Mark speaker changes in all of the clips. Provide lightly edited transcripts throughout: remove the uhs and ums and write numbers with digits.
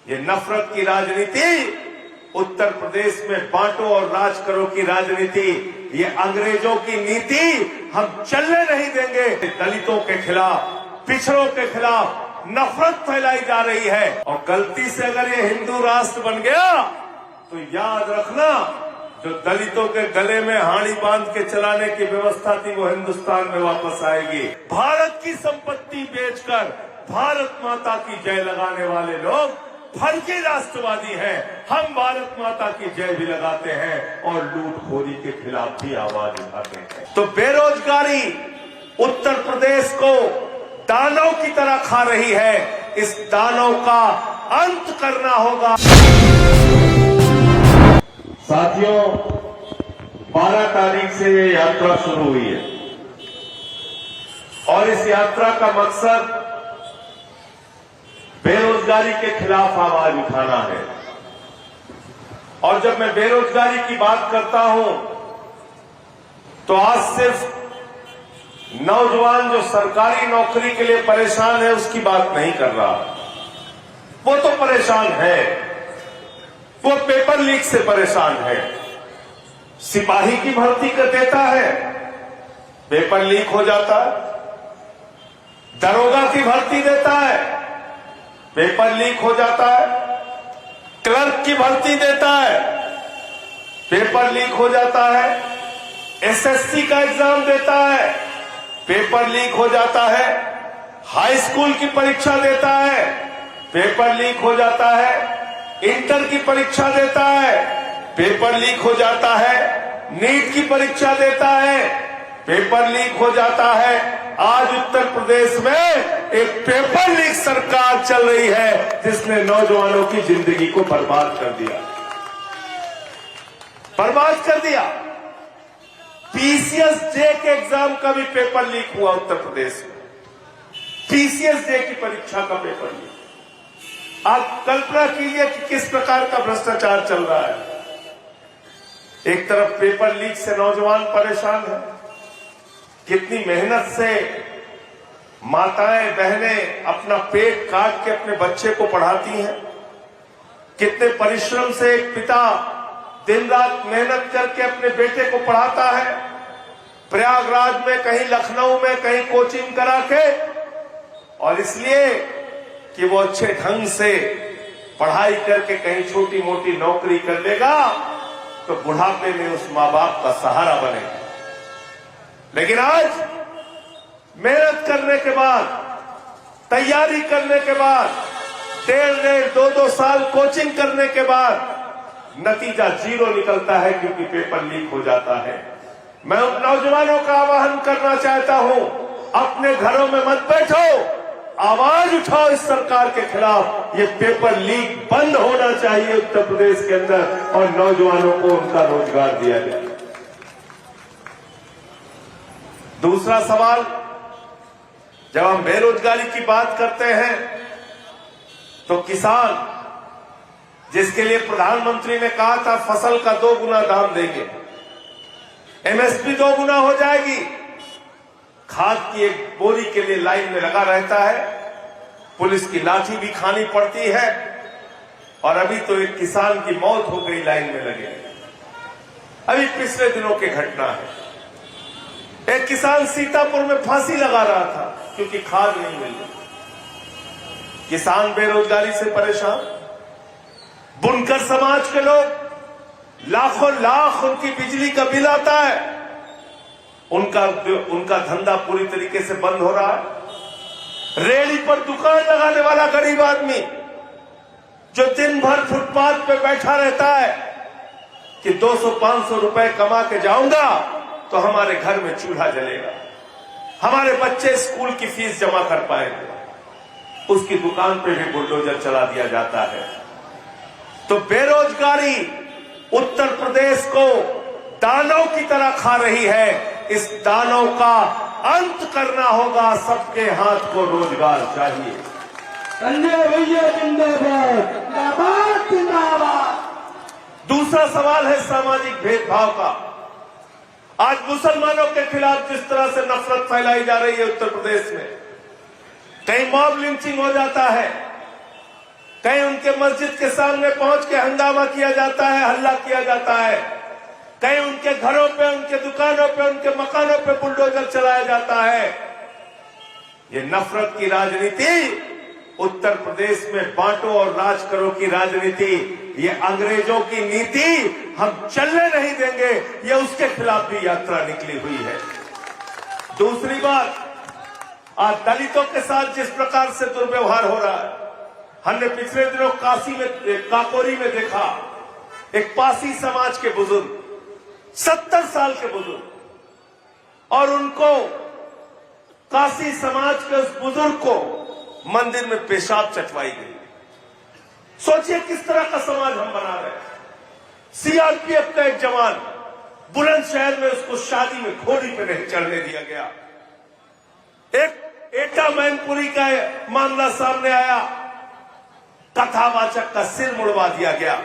Speaker 1: ये नफरत की राजनीति, उत्तर प्रदेश में बांटो और राज करो की राजनीति, ये अंग्रेजों की नीति हम चलने नहीं देंगे। दलितों के खिलाफ, पिछड़ों के खिलाफ नफरत फैलाई जा रही है और गलती से अगर ये हिंदू राष्ट्र बन गया तो याद रखना, जो दलितों के गले में हाड़ी बांध के चलाने की व्यवस्था थी वो हिंदुस्तान में वापस आएगी। भारत की संपत्ति बेचकर भारत माता की जय लगाने वाले लोग फर्जी राष्ट्रवादी हैं। हम भारत माता की जय भी लगाते हैं और लूटखोरी के खिलाफ भी आवाज उठाते हैं। तो बेरोजगारी उत्तर प्रदेश को दानव की तरह खा रही है, इस दानव का अंत करना होगा। साथियों, 12 तारीख से ये यात्रा शुरू हुई है और इस यात्रा का मकसद बेरोजगारी के खिलाफ आवाज उठाना है। और जब मैं बेरोजगारी की बात करता हूं तो आज सिर्फ नौजवान जो सरकारी नौकरी के लिए परेशान है उसकी बात नहीं कर रहा। वो तो परेशान है, वो पेपर लीक से परेशान है। सिपाही की भर्ती कर देता है, पेपर लीक हो जाता है। दरोगा की भर्ती देता है, पेपर लीक हो जाता है। क्लर्क की भर्ती देता है, पेपर लीक हो जाता है। एसएससी का एग्जाम देता है, पेपर लीक हो जाता है। हाई स्कूल की परीक्षा देता है, पेपर लीक हो जाता है। इंटर की परीक्षा देता है, पेपर लीक हो जाता है। नीट की परीक्षा देता है, पेपर लीक हो जाता है। आज उत्तर प्रदेश में एक पेपर लीक सरकार चल रही है जिसने नौजवानों की जिंदगी को बर्बाद कर दिया, बर्बाद कर दिया। पीसीएस जे के एग्जाम का भी पेपर लीक हुआ उत्तर प्रदेश में। पीसीएस जे की परीक्षा का पेपर लीक। आप कल्पना कीजिए कि किस प्रकार का भ्रष्टाचार चल रहा है। एक तरफ पेपर लीक से नौजवान परेशान है, कितनी मेहनत से माताएं बहनें अपना पेट काट के अपने बच्चे को पढ़ाती हैं, कितने परिश्रम से एक पिता दिन रात मेहनत करके अपने बेटे को पढ़ाता है। प्रयागराज में, कहीं लखनऊ में, कहीं कोचिंग करा के, और इसलिए कि वो अच्छे ढंग से पढ़ाई करके कहीं छोटी मोटी नौकरी कर लेगा तो बुढ़ापे में उस माँ बाप का सहारा बनेगा। लेकिन आज मेहनत करने के बाद, तैयारी करने के बाद, 1.5 2 साल कोचिंग करने के बाद नतीजा 0 निकलता है क्योंकि पेपर लीक हो जाता है। मैं उन नौजवानों का आह्वान करना चाहता हूं, अपने घरों में मत बैठो, आवाज उठाओ इस सरकार के खिलाफ। ये पेपर लीक बंद होना चाहिए उत्तर प्रदेश के अंदर और नौजवानों को उनका रोजगार दिया जाए। दूसरा सवाल, जब हम बेरोजगारी की बात करते हैं तो किसान, जिसके लिए प्रधानमंत्री ने कहा था फसल का 2 गुना दाम देंगे, एमएसपी 2 गुना हो जाएगी, खाद की एक बोरी के लिए लाइन में लगा रहता है, पुलिस की लाठी भी खानी पड़ती है और अभी तो एक किसान की मौत हो गई लाइन में लगे। अभी पिछले दिनों की घटना है, एक किसान सीतापुर में फांसी लगा रहा था क्योंकि खाद नहीं मिल रही। किसान बेरोजगारी से परेशान, बुनकर समाज के लोग लाखों लाख उनकी बिजली का बिल आता है, उनका धंधा पूरी तरीके से बंद हो रहा है। रेहड़ी पर दुकान लगाने वाला गरीब आदमी जो दिन भर फुटपाथ पे बैठा रहता है कि 200-500 रुपए कमा के जाऊंगा तो हमारे घर में चूल्हा जलेगा, हमारे बच्चे स्कूल की फीस जमा कर पाएंगे, उसकी दुकान पे भी बुलडोजर चला दिया जाता है। तो बेरोजगारी उत्तर प्रदेश को दानव की तरह खा रही है। इस दानव का अंत करना होगा। सबके हाथ को रोजगार चाहिए।
Speaker 2: संजय भैया जिंदाबाद, जिंदाबाद, जिंदाबाद।
Speaker 1: दूसरा सवाल है सामाजिक भेदभाव का। आज मुसलमानों के खिलाफ जिस तरह से नफरत फैलाई जा रही है उत्तर प्रदेश में, कहीं मॉब लिंचिंग हो जाता है, कहीं उनके मस्जिद के सामने पहुंच के हंगामा किया जाता है, हल्ला किया जाता है, कहीं उनके घरों पे, उनके दुकानों पे, उनके मकानों पे बुलडोजर चलाया जाता है। ये नफरत की राजनीति, उत्तर प्रदेश में बांटो और राज करो की राजनीति, ये अंग्रेजों की नीति हम चलने नहीं देंगे। ये उसके खिलाफ भी यात्रा निकली हुई है। दूसरी बात, आज दलितों के साथ जिस प्रकार से दुर्व्यवहार हो रहा है, हमने पिछले दिनों काकोरी में देखा, एक पासी समाज के बुजुर्ग, 70 साल के बुजुर्ग, और उनको, कासी समाज के उस बुजुर्ग को मंदिर में पेशाब चटवाई गई। सोचिए किस तरह का समाज हम बना रहे हैं। सीआरपीएफ का एक जवान बुलंदशहर में, उसको शादी में घोड़ी पे नहीं चढ़ने दिया गया। एक एटा मैनपुरी का मामला सामने आया, कथावाचक का सिर मुड़वा दिया गया।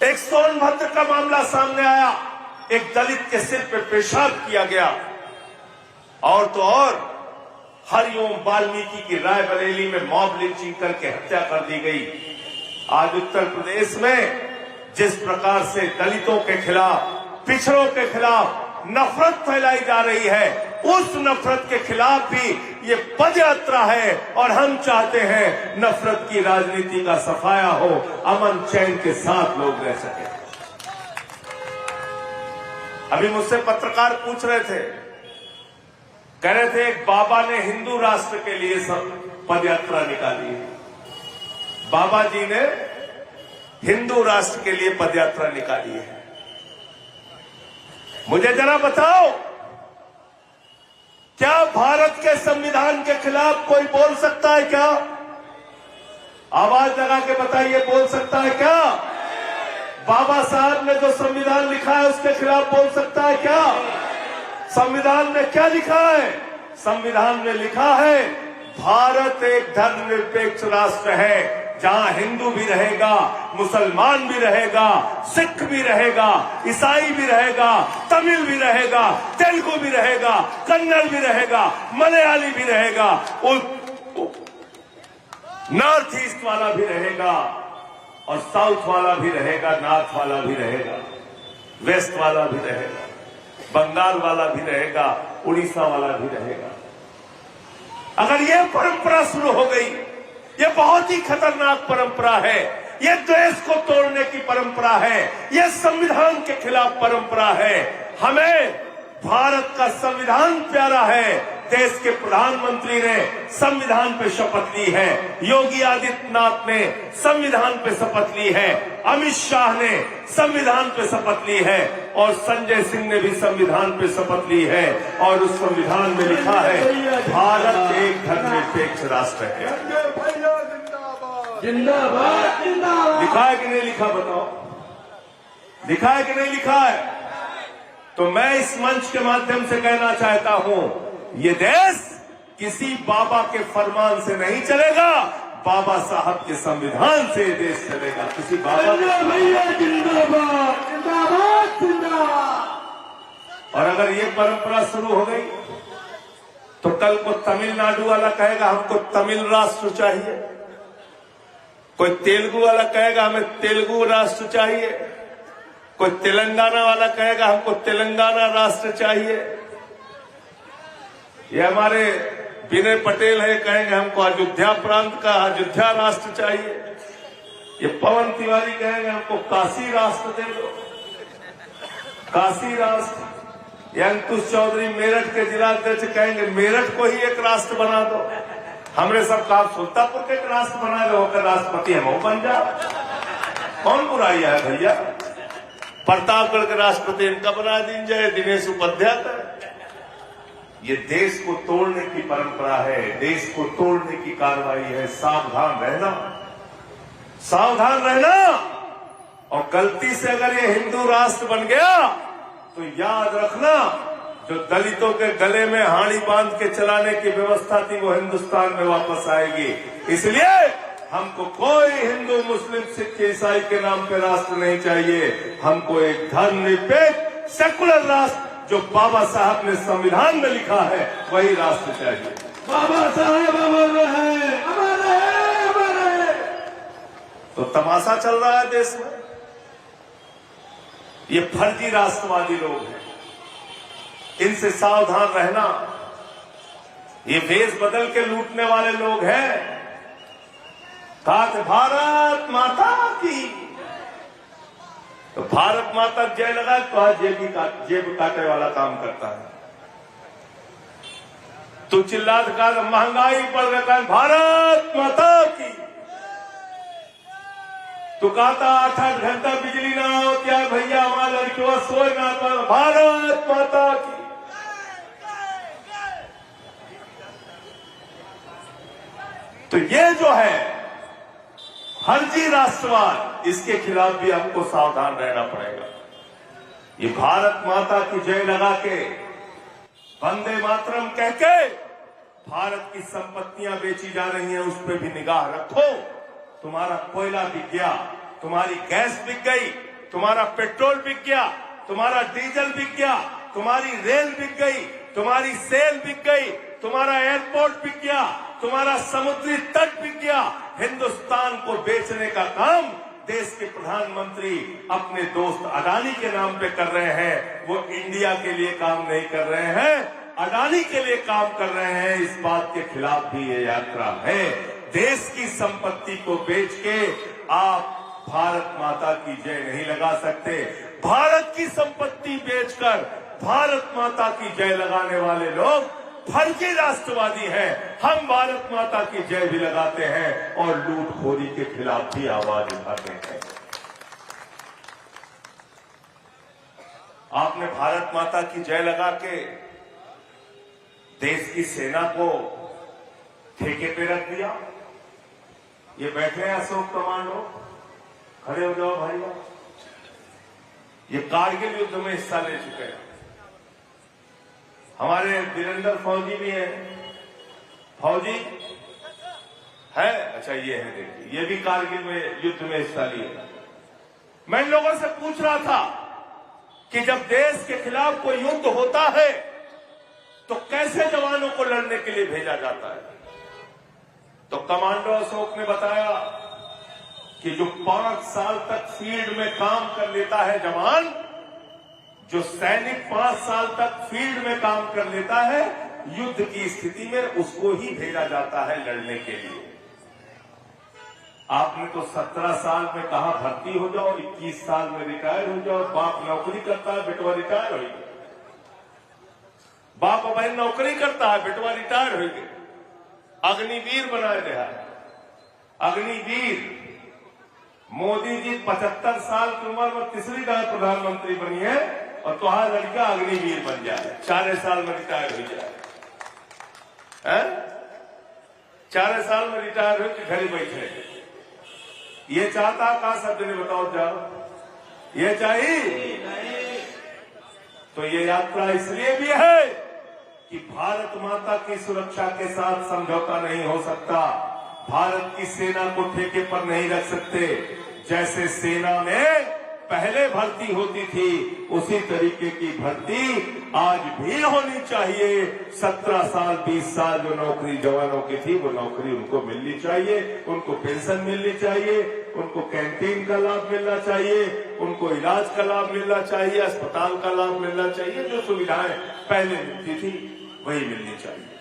Speaker 1: एक सोनभद्र का मामला सामने आया, एक दलित के सिर पे पेशाब किया गया। और तो और हरिओम वाल्मीकि की रायबरेली में मॉब लिंचिंग करके हत्या कर दी गई। आज उत्तर प्रदेश में जिस प्रकार से दलितों के खिलाफ, पिछड़ों के खिलाफ नफरत फैलाई जा रही है, उस नफरत के खिलाफ भी ये पदयात्रा है। और हम चाहते हैं नफरत की राजनीति का सफाया हो, अमन चैन के साथ लोग रह सके। अभी मुझसे पत्रकार पूछ रहे थे, कह रहे थे एक बाबा ने हिंदू राष्ट्र के लिए सब पदयात्रा निकाली है। बाबा जी ने हिंदू राष्ट्र के लिए पदयात्रा निकाली है। मुझे जरा बताओ, क्या भारत के संविधान के खिलाफ कोई बोल सकता है क्या? आवाज लगा के बताइए, बोल सकता है क्या? बाबा साहब ने जो संविधान लिखा है उसके खिलाफ बोल सकता है क्या? संविधान में क्या लिखा है? संविधान में लिखा है भारत एक धर्मनिरपेक्ष राष्ट्र है, जहां हिंदू भी रहेगा, मुसलमान भी रहेगा, सिख भी रहेगा, ईसाई भी रहेगा, तमिल भी रहेगा, तेलुगु भी रहेगा, कन्नड़ भी रहेगा, मलयाली भी रहेगा, नॉर्थ ईस्ट वाला भी रहेगा, और साउथ वाला भी रहेगा, नॉर्थ वाला भी रहेगा, वेस्ट वाला भी रहेगा, बंगाल वाला भी रहेगा, उड़ीसा वाला भी रहेगा। अगर यह परंपरा शुरू हो गई, यह बहुत ही खतरनाक परंपरा है। यह देश को तोड़ने की परंपरा है, यह संविधान के खिलाफ परंपरा है। हमें भारत का संविधान प्यारा है। देश के प्रधानमंत्री ने संविधान पे शपथ ली है, योगी आदित्यनाथ ने संविधान पे शपथ ली है, अमित शाह ने संविधान पे शपथ ली है, और संजय सिंह ने भी संविधान पे शपथ ली है। और उस संविधान में लिखा है भारत एक धर्मनिरपेक्ष राष्ट्र है।
Speaker 2: जिंदाबाद जिंदाबाद।
Speaker 1: लिखा है कि नहीं लिखा, बताओ? लिखा है कि नहीं लिखा है? तो मैं इस मंच के माध्यम से कहना चाहता हूं, ये देश किसी बाबा के फरमान से नहीं चलेगा, बाबा साहब के संविधान से ये देश चलेगा। किसी बाबा
Speaker 2: जिंदाबाद जिंदाबाद जिंदाबाद।
Speaker 1: और अगर ये परंपरा शुरू हो गई तो कल को तमिलनाडु वाला कहेगा हमको तमिल राष्ट्र चाहिए, कोई तेलुगु वाला कहेगा हमें तेलुगु राष्ट्र चाहिए, कोई तेलंगाना वाला कहेगा हमको तेलंगाना राष्ट्र चाहिए। ये हमारे विनय पटेल है, कहेंगे हमको अयोध्या प्रांत का अयोध्या राष्ट्र चाहिए। ये पवन तिवारी कहेंगे हमको काशी राष्ट्र दे दो, काशी राष्ट्र। ये अंकुश चौधरी मेरठ के जिलाध्यक्ष कहेंगे मेरठ को ही एक राष्ट्र बना दो। हमरे सब कहा सुल्तानपुर के एक राष्ट्र बना लो, होकर राष्ट्रपति हम बन जाओ, कौन बुराई है भैया? प्रतापगढ़ के राष्ट्रपति इनका बना दीजिए, दिनेश उपाध्याय का। ये देश को तोड़ने की परंपरा है, देश को तोड़ने की कार्रवाई है। सावधान रहना, सावधान रहना। और गलती से अगर ये हिंदू राष्ट्र बन गया तो याद रखना, जो दलितों के गले में हाड़ी बांध के चलाने की व्यवस्था थी वो हिंदुस्तान में वापस आएगी। इसलिए हमको कोई हिंदू, मुस्लिम, सिख, ईसाई के नाम पे राष्ट्र नहीं चाहिए। हमको एक धर्मनिरपेक्ष सेकुलर राष्ट्र, जो बाबा साहब ने संविधान में लिखा है, वही राष्ट्र चाहिए।
Speaker 2: बाबा साहब अमर रहे, अमर रहे, अमर रहे।
Speaker 1: तो तमाशा चल रहा है देश में। ये फर्जी राष्ट्रवादी लोग हैं, इनसे सावधान रहना। ये वेश बदल के लूटने वाले लोग हैं। कहा कि भारत माता की, तो भारत माता जय लगा तो आज जेब काटे वाला काम करता है। तो चिल्ला का महंगाई बढ़ रहा है, भारत माता की। तो कहता 8-8 घंटा बिजली ना हो क्या भैया, हमारा लड़कियों सोए ना पर, भारत माता की। तो ये जो है फर्जी राष्ट्रवाद, इसके खिलाफ भी हमको सावधान रहना पड़ेगा। ये भारत माता की जय लगा के, वंदे मातरम कह के भारत की संपत्तियां बेची जा रही हैं, उस पर भी निगाह रखो। तुम्हारा कोयला बिक गया, तुम्हारी गैस बिक गई, तुम्हारा पेट्रोल बिक गया, तुम्हारा डीजल बिक गया, तुम्हारी रेल बिक गई, तुम्हारी सेल बिक गई, तुम्हारा एयरपोर्ट बिक गया, तुम्हारा समुद्री तट बिक गया। हिंदुस्तान को बेचने का काम देश के प्रधानमंत्री अपने दोस्त अडानी के नाम पे कर रहे हैं। वो इंडिया के लिए काम नहीं कर रहे हैं, अडानी के लिए काम कर रहे हैं। इस बात के खिलाफ भी ये यात्रा है। देश की संपत्ति को बेच के आप भारत माता की जय नहीं लगा सकते। भारत की संपत्ति बेचकर भारत माता की जय लगाने वाले लोग फर्जी राष्ट्रवादी हैं। हम भारत माता की जय भी लगाते हैं और लूटखोरी के खिलाफ भी आवाज उठाते हैं। आपने भारत माता की जय लगा के देश की सेना को ठेके पे रख दिया। ये बैठे हैं अशोक कमांडो, खड़े हो जाओ भाई। ये कारगिल युद्ध में हिस्सा ले चुके हैं। हमारे वीरेंद्र फौजी भी है, फौजी है, अच्छा ये है, देखिए ये भी कारगिल में युद्ध में हिस्सा लिए। मैं इन लोगों से पूछ रहा था कि जब देश के खिलाफ कोई युद्ध होता है तो कैसे जवानों को लड़ने के लिए भेजा जाता है। तो कमांडो अशोक ने बताया कि जो 5 साल तक फील्ड में काम कर लेता है जवान, जो सैनिक 5 साल तक फील्ड में काम कर लेता है, युद्ध की स्थिति में उसको ही भेजा जाता है लड़ने के लिए। आपने तो 17 साल में कहा भर्ती हो जाओ, 21 साल में रिटायर हो जाओ। बाप नौकरी करता है, बेटवा रिटायर हो गया। बाप बहन नौकरी करता है, बेटवा रिटायर हो गए। अग्निवीर बनाए रहा है। अग्निवीर मोदी जी 75 साल की उम्र में तीसरी बार प्रधानमंत्री बनी है और तुहार लड़का अग्निवीर बन जाए, 4 साल में रिटायर हो जाए। 4 साल में रिटायर हो के घर बैठे। ये चाहता कहा शब्द ने बताओ जाओ, ये चाहिए। तो ये यात्रा इसलिए भी है कि भारत माता की सुरक्षा के साथ समझौता नहीं हो सकता। भारत की सेना को ठेके पर नहीं रख सकते। जैसे सेना में पहले भर्ती होती थी, उसी तरीके की भर्ती आज भी होनी चाहिए। 17 साल 20 साल जो नौकरी जवानों की थी, वो नौकरी उनको मिलनी चाहिए, उनको पेंशन मिलनी चाहिए, उनको कैंटीन का लाभ मिलना चाहिए, उनको इलाज का लाभ मिलना चाहिए, अस्पताल का लाभ मिलना चाहिए। जो सुविधाएं पहले मिलती थी वही मिलनी चाहिए।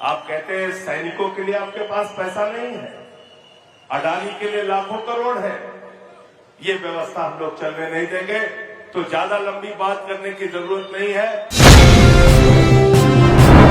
Speaker 1: आप कहते हैं सैनिकों के लिए आपके पास पैसा नहीं है, अडानी के लिए लाखों करोड़ है। ये व्यवस्था हम लोग चलने नहीं देंगे। तो ज्यादा लंबी बात करने की जरूरत नहीं है।